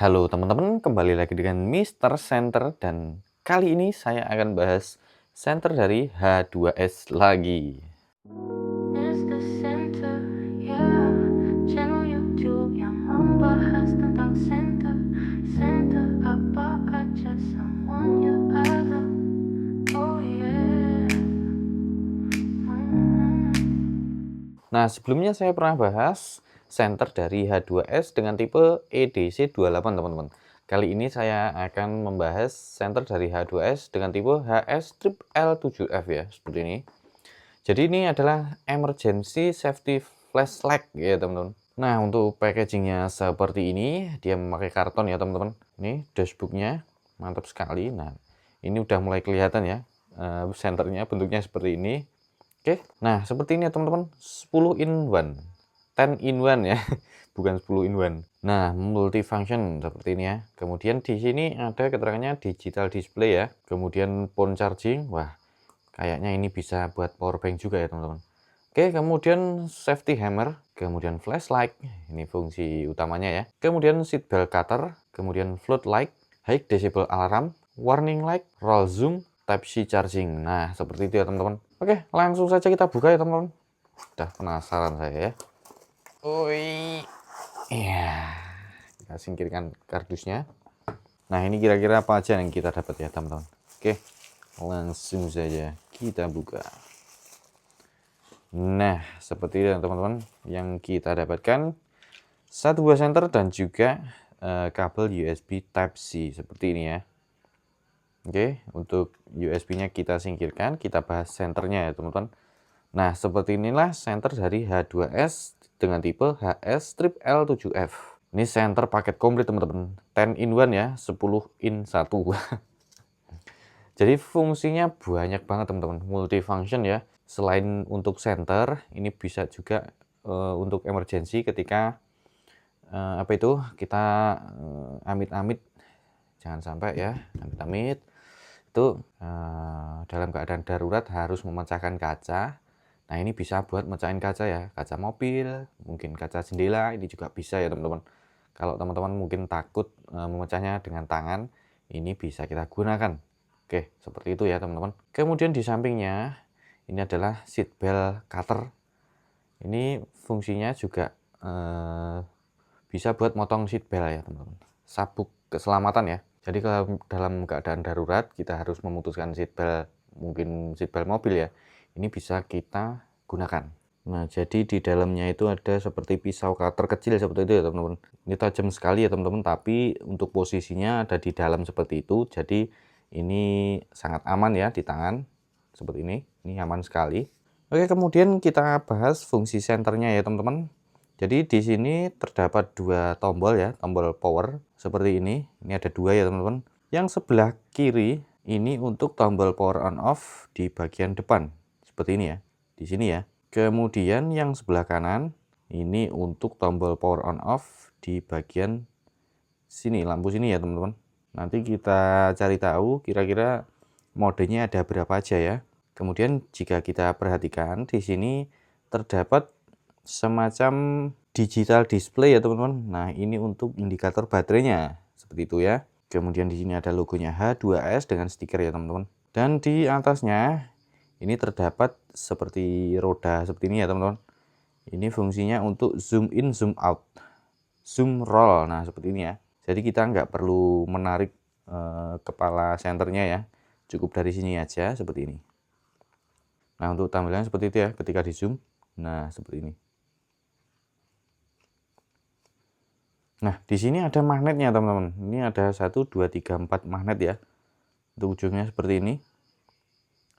Halo teman-teman, kembali lagi dengan Mister Center dan kali ini saya akan bahas center dari H2S lagi. Mr. Center, ya, channel YouTube yang membahas tentang center, center apa aja semuanya ada. Oh yeah. Nah, sebelumnya saya pernah bahas center dari H2S dengan tipe EDC28 teman-teman. Kali ini saya akan membahas center dari H2S dengan tipe HS Strip L7F ya, seperti ini. Jadi ini adalah emergency safety flashlight ya teman-teman. Nah, untuk packagingnya seperti ini, dia memakai karton ya teman-teman. Ini dashboardnya mantap sekali. Nah, ini udah mulai kelihatan ya, senternya bentuknya seperti ini. Oke, nah seperti ini ya teman-teman, 10 in 1, 10 in 1 ya, bukan 10 in 1. Nah, multifunction seperti ini ya. Kemudian di sini ada keterangannya digital display ya. Kemudian phone charging, wah kayaknya ini bisa buat power bank juga ya teman-teman. Oke, kemudian safety hammer, kemudian flashlight, ini fungsi utamanya ya. Kemudian seat belt cutter, kemudian floodlight, high decibel alarm, warning light, roll zoom, type C charging. Nah, seperti itu ya teman-teman. Oke, langsung saja kita buka ya teman-teman. Udah penasaran saya ya. Oi. Iya. Kita singkirkan kardusnya. Nah, ini kira-kira apa aja yang kita dapat ya teman-teman. Oke, langsung saja kita buka. Nah, seperti itu teman-teman yang kita dapatkan, satu buah senter dan juga kabel USB Type-C seperti ini ya. Oke, untuk USB-nya kita singkirkan, kita bahas senternya ya teman-teman. Nah, seperti inilah senter dari H2S dengan tipe HS Strip L7F. Ini senter paket komplit teman-teman, 10 in 1 ya, 10 in 1. Jadi fungsinya banyak banget teman-teman, multifunction ya. Selain untuk center, ini bisa juga untuk emergency ketika apa itu kita amit-amit, jangan sampai ya, amit-amit itu dalam keadaan darurat harus memecahkan kaca. Nah ini bisa buat mecahin kaca ya, kaca mobil, mungkin kaca jendela, ini juga bisa ya teman-teman. Kalau teman-teman mungkin takut memecahnya dengan tangan, ini bisa kita gunakan. Oke, seperti itu ya teman-teman. Kemudian di sampingnya, ini adalah seat belt cutter. Ini fungsinya juga bisa buat motong seat belt ya teman-teman. Sabuk keselamatan ya. Jadi kalau dalam keadaan darurat, kita harus memutuskan seat belt, mungkin seat belt mobil ya. Ini bisa kita gunakan. Nah, jadi di dalamnya itu ada seperti pisau cutter kecil seperti itu ya teman-teman. Ini tajam sekali ya teman-teman, tapi untuk posisinya ada di dalam seperti itu. Jadi ini sangat aman ya di tangan, seperti ini. Ini aman sekali. Oke, kemudian kita bahas fungsi senternya ya teman-teman. Jadi di sini terdapat dua tombol ya, tombol power seperti ini. Ini ada dua ya teman-teman. Yang sebelah kiri ini untuk tombol power on off di bagian depan, seperti ini ya. Di sini ya. Kemudian yang sebelah kanan ini untuk tombol power on off di bagian sini, lampu sini ya teman-teman. Nanti kita cari tahu kira-kira modenya ada berapa aja ya. Kemudian jika kita perhatikan di sini terdapat semacam digital display ya teman-teman. Nah, ini untuk indikator baterainya seperti itu ya. Kemudian di sini ada logonya H2S dengan stiker ya teman-teman. Dan di atasnya ini terdapat seperti roda seperti ini ya teman-teman. Ini fungsinya untuk zoom in, zoom out, zoom roll. Nah seperti ini ya. Jadi kita nggak perlu menarik kepala senternya ya. Cukup dari sini aja seperti ini. Nah untuk tampilannya seperti itu ya ketika di zoom. Nah seperti ini. Nah di sini ada magnetnya teman-teman. Ini ada 1, 2, 3, 4 magnet ya. Untuk ujungnya seperti ini.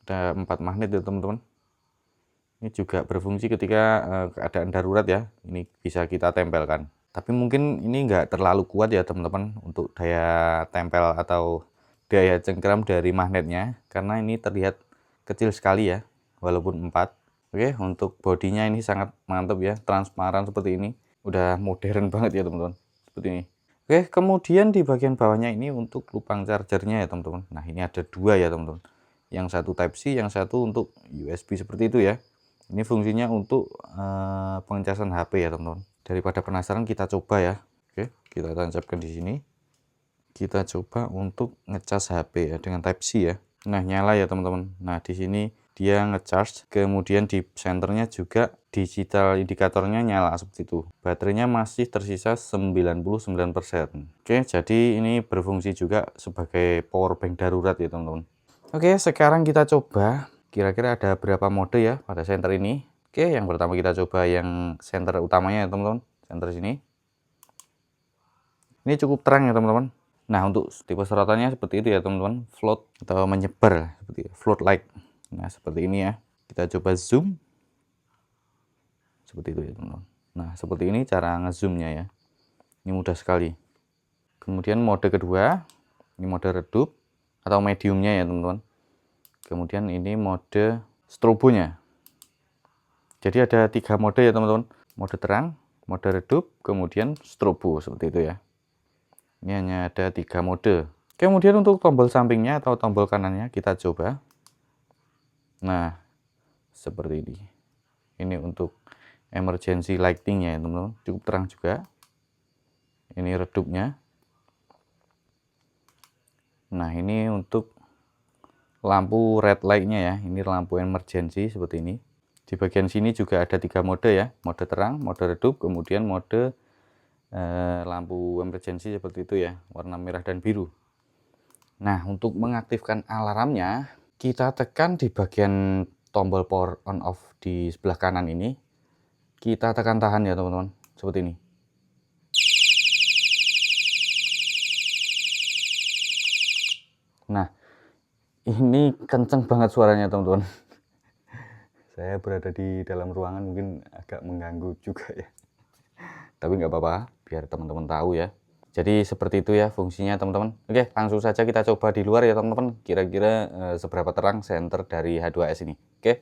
Ada 4 magnet ya teman-teman. Ini juga berfungsi ketika keadaan darurat ya. Ini bisa kita tempelkan. Tapi mungkin ini enggak terlalu kuat ya teman-teman untuk daya tempel atau daya cengkram dari magnetnya. Karena ini terlihat kecil sekali ya. Walaupun 4. Oke, untuk bodinya ini sangat mantap ya. Transparan seperti ini. Udah modern banget ya teman-teman. Seperti ini. Oke, kemudian di bagian bawahnya ini untuk lubang chargernya ya teman-teman. Nah ini ada dua ya teman-teman. Yang satu Type C, yang satu untuk USB seperti itu ya. Ini fungsinya untuk pengecasan HP ya teman-teman. Daripada penasaran kita coba ya. Oke, kita tancapkan di sini. kita coba untuk ngecas HP ya dengan Type C ya. Nah, nyala ya teman-teman. Nah, di sini dia ngecharge, kemudian di senternya juga digital indikatornya nyala seperti itu. Baterainya masih tersisa 99%. Oke, jadi ini berfungsi juga sebagai power bank darurat ya teman-teman. Oke, sekarang kita coba kira-kira ada berapa mode ya pada senter ini. Oke, yang pertama kita coba yang senter utamanya ya teman-teman. Senter sini. Ini cukup terang ya teman-teman. Nah, untuk tipe sorotannya seperti itu ya teman-teman, float atau menyebar seperti float light. Nah, seperti ini ya. Kita coba zoom. Seperti itu ya teman-teman. Nah, seperti ini cara ngezoomnya ya. Ini mudah sekali. Kemudian mode kedua, ini mode redup atau mediumnya ya teman-teman. Kemudian ini mode strobonya. Jadi ada 3 mode ya teman-teman. Mode terang, mode redup, kemudian strobo seperti itu ya. Ini hanya ada 3 mode. Kemudian untuk tombol sampingnya atau tombol kanannya kita coba. Nah, seperti ini. Ini untuk emergency lighting-nya ya teman-teman. Cukup terang juga. Ini redupnya. Nah, ini untuk lampu red light-nya ya. Ini lampu emergency seperti ini. Di bagian sini juga ada 3 mode ya. Mode terang, mode redup, kemudian mode lampu emergency seperti itu ya, warna merah dan biru. Nah, untuk mengaktifkan alarmnya, kita tekan di bagian tombol power on off di sebelah kanan ini. Kita tekan tahan ya teman-teman, seperti ini. Nah, ini kenceng banget suaranya teman-teman. Saya berada di dalam ruangan mungkin agak mengganggu juga ya. Tapi nggak apa-apa, biar teman-teman tahu ya. Jadi seperti itu ya fungsinya teman-teman. Oke, langsung saja kita coba di luar ya teman-teman. Kira-kira seberapa terang senter dari H2S ini. Oke,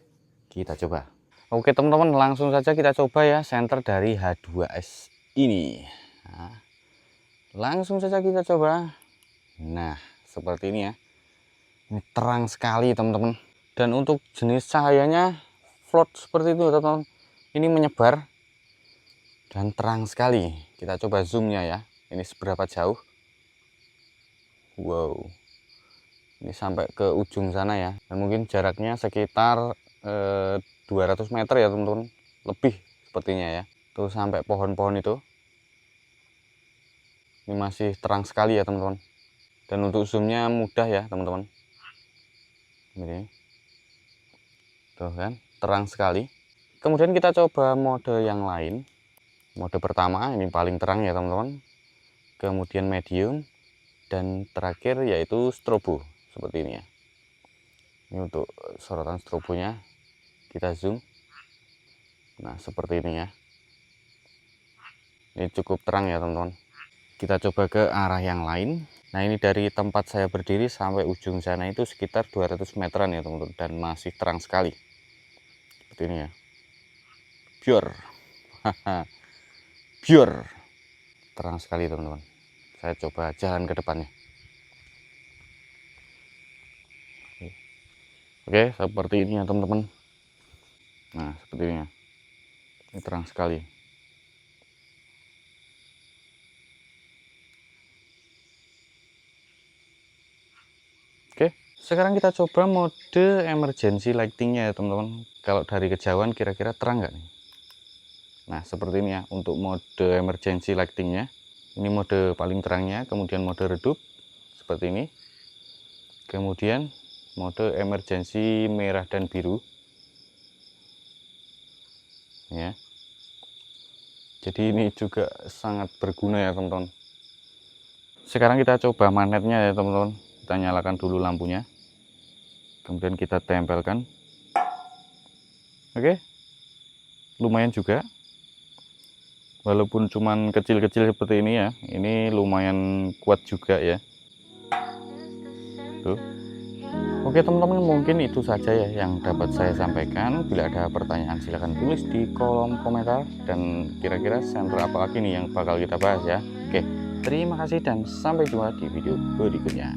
kita coba. Oke teman-teman, langsung saja kita coba ya senter dari H2S ini. Nah, langsung saja kita coba. Nah, seperti ini ya. Ini terang sekali teman-teman. Dan untuk jenis cahayanya float seperti itu teman-teman. Ini menyebar. Dan terang sekali. Kita coba zoomnya ya. Ini seberapa jauh. Wow. Ini sampai ke ujung sana ya. Dan mungkin jaraknya sekitar 200 meter ya teman-teman. Lebih sepertinya ya. Tuh sampai pohon-pohon itu. Ini masih terang sekali ya teman-teman. Dan untuk zoomnya mudah ya teman-teman. Ini. Tuh kan. Terang sekali. Kemudian kita coba mode yang lain. Mode pertama ini paling terang ya teman-teman, kemudian medium, dan terakhir yaitu strobo seperti ini ya. Ini untuk sorotan strobonya, kita zoom. Nah seperti ini ya. Ini cukup terang ya teman-teman. Kita coba ke arah yang lain. Nah ini dari tempat saya berdiri sampai ujung sana itu sekitar 200 meteran ya teman-teman, dan masih terang sekali. Seperti ini ya. Pure. Pure, terang sekali teman-teman. Saya coba jalan ke depannya. Oke, seperti ini ya teman-teman. Nah, seperti ini ya. Ini terang sekali. Oke, sekarang kita coba mode emergency lighting-nya ya teman-teman. Kalau dari kejauhan kira-kira terang nggak nih? Nah seperti ini ya untuk mode emergency lighting-nya. Ini mode paling terangnya, kemudian mode redup seperti ini, kemudian mode emergency merah dan biru ya. Jadi ini juga sangat berguna ya teman-teman. Sekarang kita coba magnetnya ya teman-teman. Kita nyalakan dulu lampunya, kemudian kita tempelkan. Oke, lumayan juga. Walaupun cuman kecil-kecil seperti ini ya, ini lumayan kuat juga ya. Tuh. Oke teman-teman, mungkin itu saja ya yang dapat saya sampaikan. Bila ada pertanyaan silahkan tulis di kolom komentar. Dan kira-kira senter apa lagi nih yang bakal kita bahas ya. Oke, terima kasih dan sampai jumpa di video berikutnya.